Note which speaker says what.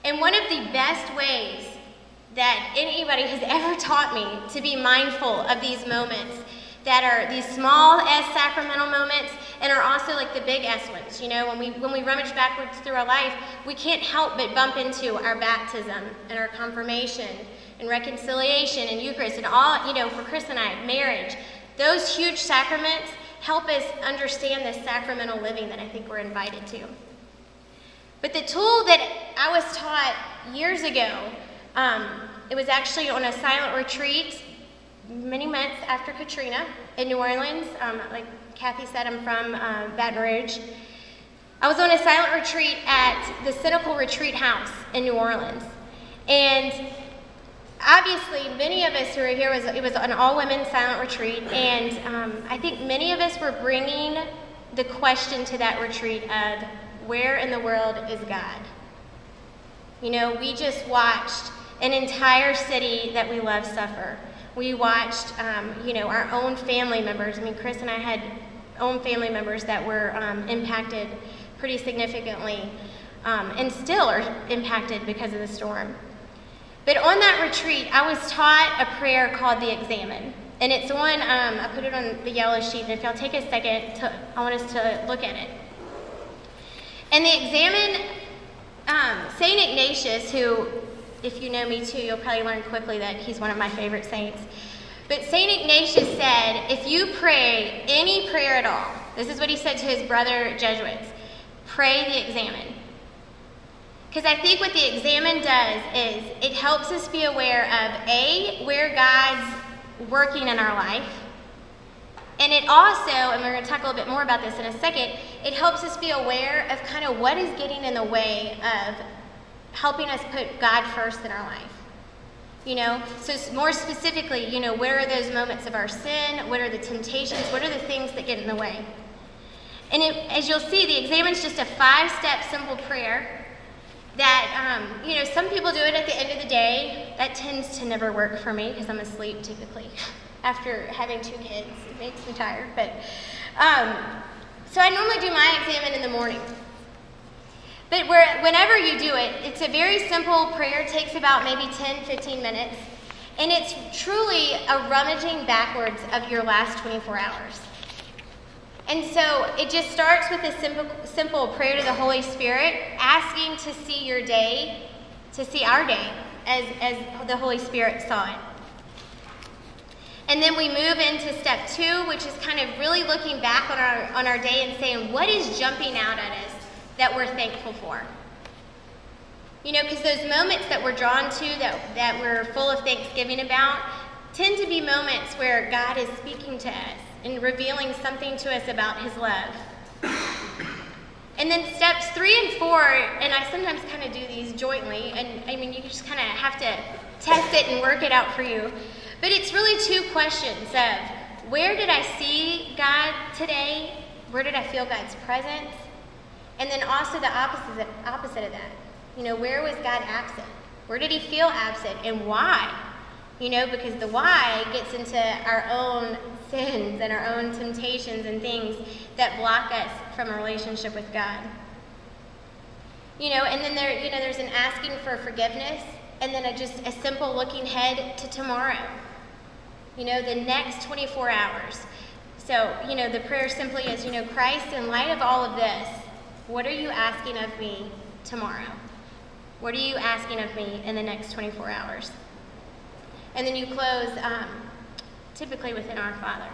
Speaker 1: And one of the best ways that anybody has ever taught me to be mindful of these moments that are these small S sacramental moments and are also like the big S ones. You know, when we rummage backwards through our life, we can't help but bump into our baptism and our confirmation and reconciliation and Eucharist and all, you know, for Chris and I, marriage. Those huge sacraments help us understand this sacramental living that I think we're invited to. But the tool that I was taught years ago, it was actually on a silent retreat many months after Katrina in New Orleans. Like Kathy said, I'm from Baton Rouge. I was on a silent retreat at the Cynical Retreat House in New Orleans. And obviously, many of us who were here, it was an all-women silent retreat, and I think many of us were bringing the question to that retreat of, where in the world is God? You know, we just watched an entire city that we love suffer. We watched, you know, our own family members. I mean, Chris and I had own family members that were impacted pretty significantly, and still are impacted because of the storm. But on that retreat, I was taught a prayer called the Examen. And it's on, I put it on the yellow sheet, and if y'all take a second, I want us to look at it. And the Examen, St. Ignatius, who, if you know me too, you'll probably learn quickly that he's one of my favorite saints. But St. Ignatius said, if you pray any prayer at all, this is what he said to his brother Jesuits, pray the Examen. Because I think what the Examen does is it helps us be aware of, A, where God's working in our life. And it also, and we're going to talk a little bit more about this in a second, it helps us be aware of kind of what is getting in the way of helping us put God first in our life. You know, so more specifically, you know, where are those moments of our sin? What are the temptations? What are the things that get in the way? And as you'll see, the Examen is just a 5-step simple prayer that, you know, some people do it at the end of the day. That tends to never work for me because I'm asleep typically. After having 2 kids, it makes me tired. But so I normally do my Examen in the morning. But whenever you do it, it's a very simple prayer. It takes about maybe 10, 15 minutes. And it's truly a rummaging backwards of your last 24 hours. And so it just starts with a simple prayer to the Holy Spirit, asking to see your day, to see our day as the Holy Spirit saw it. And then we move into step 2, which is kind of really looking back on our day and saying, what is jumping out at us that we're thankful for? You know, because those moments that we're drawn to, that we're full of thanksgiving about, tend to be moments where God is speaking to us and revealing something to us about his love. And then steps 3 and 4, and I sometimes kind of do these jointly, and I mean, you just kind of have to test it and work it out for you. But it's really 2 questions of, where did I see God today? Where did I feel God's presence? And then also the opposite of that. You know, where was God absent? Where did he feel absent, and why? You know, because the why gets into our own sins and our own temptations and things that block us from a relationship with God. You know, and then there's an asking for forgiveness, and then just a simple looking ahead to tomorrow. You know, the next 24 hours. So, you know, the prayer simply is, you know, Christ, in light of all of this, what are you asking of me tomorrow? What are you asking of me in the next 24 hours? And then you close typically with an Our Father.